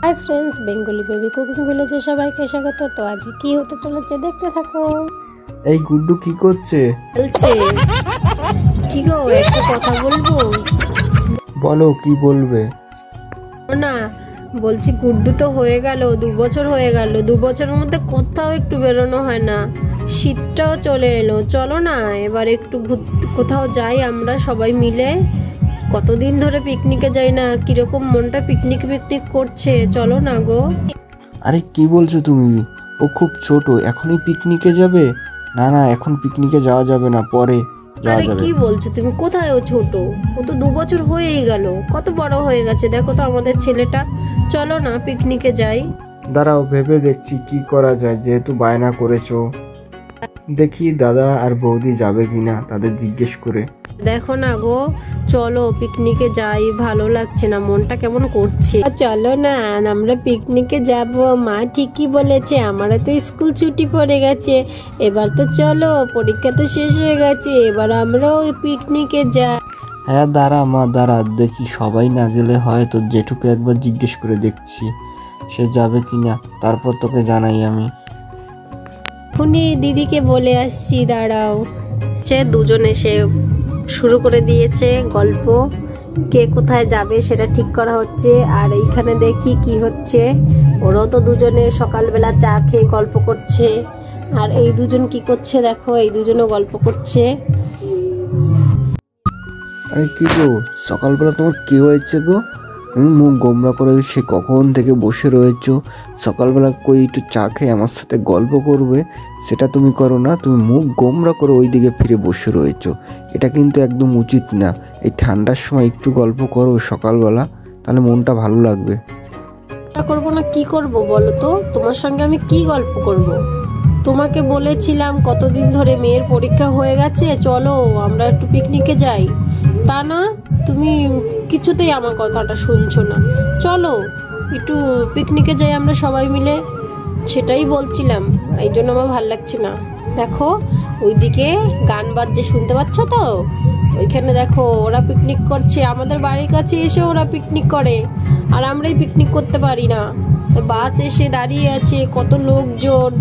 High friends, Bengali baby cooking ভিলেজে সবাইকে স্বাগত। তো আজ কি হতে চলেছে দেখতে থাকো। এই গুড্ডু কি করছে? বলছে কি গো, একটা কথা বলবো? বলো, কি বলবে? না বলছি, গুড্ডু তো হয়ে গেল, 2 বছর হয়ে গেল। 2 বছরের মধ্যে কোথাও একটু বেরোনো হয় না। শীতটাও চলে এলো, চলো না এবার একটু কোথাও যাই আমরা সবাই মিলে। কতদিন ধরে পিকনিকে যাই না, কিরকম মনটা পিকনিক পিকনিক করছে। চলো না গো। আরে কি বলছো তুমি? ও খুব ছোট, এখনই পিকনিকে যাবে? না না, এখন পিকনিকে যাওয়া যাবে না, পরে যাওয়া আরে যাবে। কি বলছো তুমি? কোথায় ও ছোট? ও তো 2 বছর হয়েই গেল, কত বড় হয়ে গেছে দেখো তো আমাদের ছেলেটা। চলো না পিকনিকে যাই। দাঁড়াও, ভেবে দেখছি কি করা যায়, যেহেতু বায়না করেছো। দেখি দাদা আর বৌদি যাবে কিনা, তাদের জিজ্ঞেস করে। দেখো না গো, চলো পিকনিকে যাই, ভালো লাগছে না, মনটা কেমন করছে। চলো না আমরা পিকনিকে যাব, মা ঠিকই বলেছে, আমারও তো স্কুল ছুটি পড়ে গেছে। এবার তো চলো, পরীক্ষা তো শেষ হয়ে গেছে, এবার আমরাও পিকনিকে যাই। হ্যাঁ দাঁড়া মা, দাঁড়া দেখি, সবাই না গেলে হয় তো জেঠুকে একবার জিজ্ঞেস করে দেখছি সে যাবে কিনা, তারপর তোকে জানাই আমি। এখনই দিদিকে বলে আসছি, দাঁড়াও। সে দুজন এসে শুরু করে দিয়েছে গল্প, কে কোথায় যাবে সেটা ঠিক করা হচ্ছে। আর এইখানে দেখি কি হচ্ছে, ওরাও তো দুজনে সকালবেলা চা খেয়ে গল্প করছে। আর এই দুজন কি করছে দেখো, এই দুজনও গল্প করছে। আরে কি গো, সকালবেলা তোমার কি হয়েছে গো? মুখ গোমরা করে সে কখন থেকে বসে রয়েছো। সকালবেলা কই একটু চা খেয়ে আমার সাথে গল্প করবে, সেটা তুমি করো না। তুমি মুখ গোমরা করে ওই দিকে ফিরে বসে রয়েছো, এটা কিন্তু একদম উচিত না। এই ঠান্ডার সময় একটু গল্প করো সকালবেলা, তাহলে মনটা ভালো লাগবে। করবো না কি করব বলো তো? তোমার সঙ্গে আমি কি গল্প করব? তোমাকে বলেছিলাম কতদিন ধরে মেয়ের পরীক্ষা হয়ে গেছে, চলো আমরা একটু পিকনিকে যাই। তা না, তুমি কিছুতেই আমার কথাটা শুনছো না। চলো একটু পিকনিকে যাই আমরা সবাই মিলে, সেটাই বলছিলাম। এই জন্য আমার ভালো লাগছে না। দেখো ওইদিকে গান বাজছে, শুনতে পাচ্ছ তো? ওইখানে দেখো ওরা পিকনিক করছে, আমাদের বাড়ির কাছে এসে ওরা পিকনিক করে, আর আমরাই পিকনিক করতে পারি না। বাস এসে দাঁড়িয়ে আছে, কত লোকজন,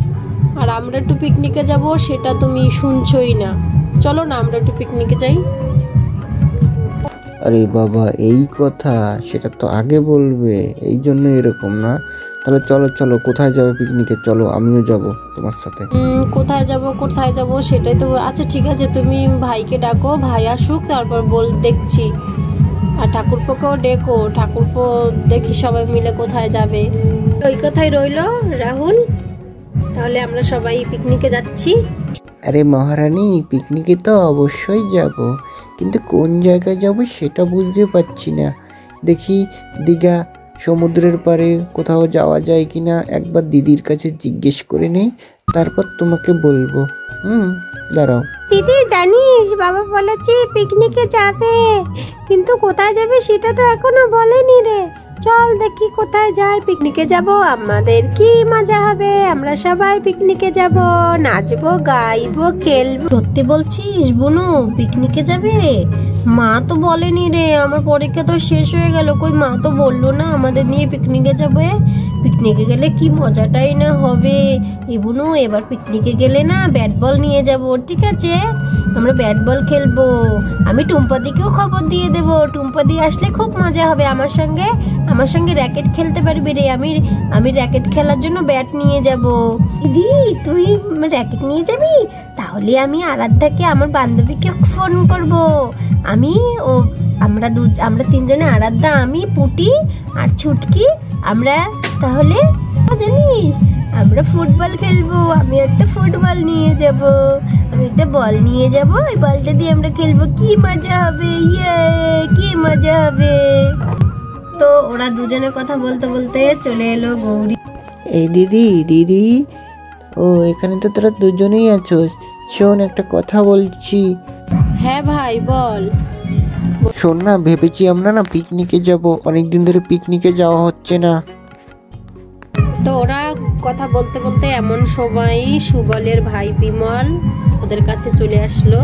আর আমরা একটু পিকনিকে যাব সেটা তুমি শুনছোই না। চলো না আমরা একটু পিকনিকে যাই। আরে বাবা, এই কথা, সেটা তো আগে বলবে, এই জন্য এরকম না। তাহলে চলো চলো, কোথায় যাবে পিকনিকে? চলো আমিও যাব তোমার সাথে। কোথায় যাব সেটাই তো। আচ্ছা ঠিক আছে, তুমি ভাইকে ডাকো, ভাই আসুক, তারপর দেখছি। আর ঠাকুরপোকেও ডেকো, ঠাকুরপো দেখি সবাই মিলে কোথায় যাবে। ওই কথাই রইলো রাহুল, তাহলে আমরা সবাই পিকনিকে যাচ্ছি। আরে মহারানী, পিকনিকে তো অবশ্যই যাব, কিন্তু কোন জায়গায় যাব সেটা বুঝতে পারছি না। দেখি দীঘা, সমুদ্রের পাড়ে কোথাও যাওয়া যায় কিনা একবার দিদির কাছে জিজ্ঞেস করে নেই, তারপর তোমাকে বলবো। দাঁড়াও। দিদি জানিস, বাবা বলেছে পিকনিকে যাবে, কিন্তু কোথায় যাবে সেটা তো এখনো বলেনি রে। চল দেখি কোথায় যাই। পিকনিকে যাব, আমাদের কি মজা হবে। আমরা সবাই পিকনিকে যাব, নাচবো, গাইবো, খেলবো। সত্যি বলছিস বুনু, পিকনিকে যাবে? মা তো বলেনি রে, আমার পরীক্ষা তো শেষ হয়ে গেল, কই মা তো বললো না আমাদের নিয়ে পিকনিকে যাবে। পিকনিকে গেলে কি মজাটাই না হবে। এ বুনু, এবার পিকনিকে গেলে না ব্যাট বল নিয়ে যাব, ঠিক আছে? আমরা ব্যাট বল খেলবো। আমি টুম্পাদিকেও খবর দিয়ে দেব, টুম্পাদি আসলে খুব মজা হবে আমার সঙ্গে র্যাকেট খেলতে পারবি রে। আমি র্যাকেট খেলার জন্য ব্যাট নিয়ে যাব। দিদি তুই র্যাকেট নিয়ে যাবি? তাহলে আমি আরাধ্যাকে, আমার বান্ধবীকে ফোন করব। আমরা 3 জনে, আরাধ্যা, আমি, পুটি আর ছুটকি, আমরা তাহলে জানিস আমরা ফুটবল খেলবো। আমি একটা ফুটবল নিয়ে যাব, আমি একটা বল নিয়ে যাব, ওই বলটা দিয়ে আমরা খেলবো। কি মজা হবে, ইয়ে কি মজা হবে। তো ওরা দুজনে কথা বলতে বলতে চলে এলো গৌরী। এই দিদি, ও এখানে তো তোরা দুজনেই আছো, শোন একটা কথা বলছি। হ্যাঁ ভাই বল। শোন না, ভেবেছি আমরা না পিকনিকে যাব, অনেকদিন ধরে পিকনিকে যাওয়া হচ্ছে না। তো ওরা কথা বলতে বলতে এমন সময় সুবলের ভাই বিমল ওদের কাছে চলে আসলো।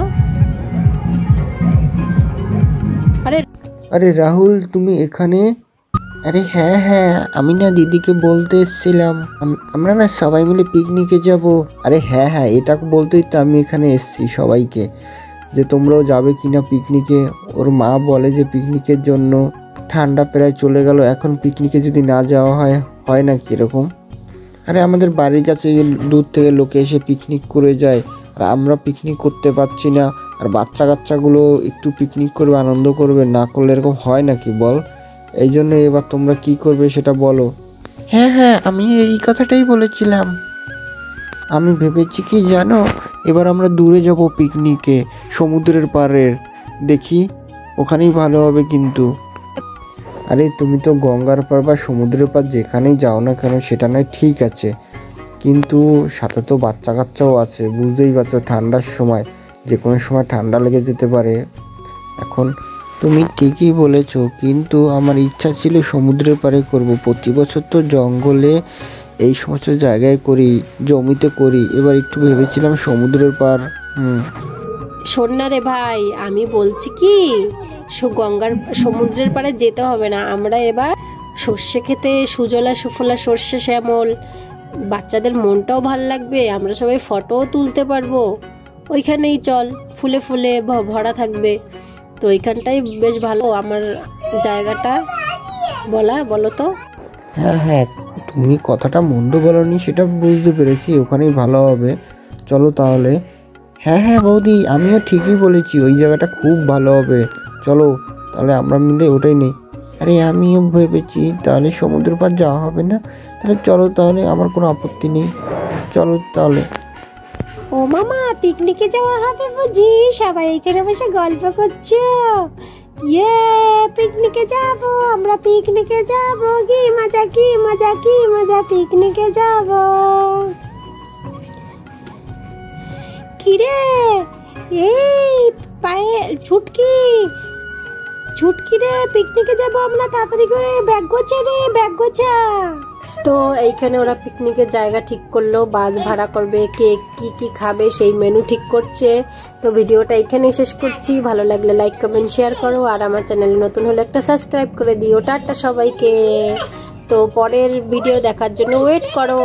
আরে রাহুল, তুমি এখানে? আরে হ্যাঁ হ্যাঁ, আমি না দিদিকে বলতে এসেছিলাম আমরা না সবাই মিলে পিকনিকে যাব। আরে হ্যাঁ হ্যাঁ, এটা বলতেই তো আমি এখানে এসেছি সবাইকে, যে তোমরাও যাবে কিনা পিকনিকে। ওর মা বলে যে পিকনিকের জন্য, ঠান্ডা প্রায় চলে গেল, এখন পিকনিকে যদি না যাওয়া হয় হয় না কীরকম। আরে আমাদের বাড়ির কাছে দূর থেকে লোকে এসে পিকনিক করে যায়, আর আমরা পিকনিক করতে পারছি না। আর বাচ্চা কাচ্চাগুলো একটু পিকনিক করবে, আনন্দ করবে, না করলে এরকম হয় নাকি বল? এই জন্য এবার তোমরা কি করবে সেটা বলো। হ্যাঁ হ্যাঁ, আমি এই কথাটাই বলেছিলাম। আমি ভেবেছি কি জানো, এবার আমরা দূরে যাব পিকনিকে, সমুদ্রের পাড়ের, দেখি ওখানেই ভালো হবে কিন্তু। আরে তুমি তো গঙ্গার পাড় বা সমুদ্রের পাড় যেখানেই যাও না কেন সেটা নয় ঠিক আছে, কিন্তু সাথে তো বাচ্চা কাচ্চাও আছে, বুঝতেই পারছো ঠান্ডার সময় যে কোনো সময় ঠান্ডা লেগে যেতে পারে। এখন তুমি ঠিকই বলেছ, কিন্তু আমার ইচ্ছা ছিল সমুদ্রের পাড়ে করব। প্রতি বছর তো জঙ্গলে এই সমস্ত জায়গায় করি, জমিতে করি, এবার একটু ভেবেছিলাম সমুদ্রের পাড়। শোন না রে ভাই, আমি বলছি কি, গঙ্গার সমুদ্রের পাড়ে যেতে হবে না, আমরা এবার সর্ষে খেতে, সুজলা সুফলা সর্ষে শ্যামল, বাচ্চাদের মনটাও ভালো লাগবে, আমরা সবাই ফটোও তুলতে পারবো। ওইখানেই চল, ফুলে ফুলে ভরা থাকবে, তো ওইখানটাই বেশ ভালো আমার জায়গাটা। বলো তো। হ্যাঁ হ্যাঁ, তুমি কথাটা মন্দ বলনি, সেটা বুঝতে পেরেছি, ওখানেই ভালো হবে, চলো তাহলে। হ্যাঁ হ্যাঁ বৌদি, আমিও ঠিকই বলেছি, ওই জায়গাটা খুব ভালো হবে, চলো তাহলে আমরা মিলে ওটাই নেই। আরে আমিও ভেবেছি তাহলে সমুদ্র পাড় যাওয়া হবে না, তাহলে চলো তাহলে, আমার কোনো আপত্তি নেই, চলো তাহলে। ও মামা, পিকনিকে যাওয়া হবে বুঝি? সবাই এখানে বসে গল্প করছো? ইয়ে, পিকনিকে যাব, আমরা পিকনিকে যাব, কি মজা কি মজা কি মজা, পিকনিকে যাব। কিরে, এই পায়ে ছুটকি ছুটকি রে, পিকনিকে যাব আমরা, তাড়াতাড়ি করে ব্যাগ গোছা রে, ব্যাগ গোছা। তো এইখানে ওরা পিকনিকের জায়গা ঠিক করলো, বাস ভাড়া করবে, কে কি কি খাবে সেই মেনু ঠিক করছে। তো ভিডিওটা এখানেই শেষ করছি, ভালো লাগলে লাইক কমেন্ট শেয়ার করো, আর আমার চ্যানেলে নতুন হলে একটা সাবস্ক্রাইব করে দিও। টাটা সবাইকে। তো পরের ভিডিও দেখার জন্য ওয়েট করো।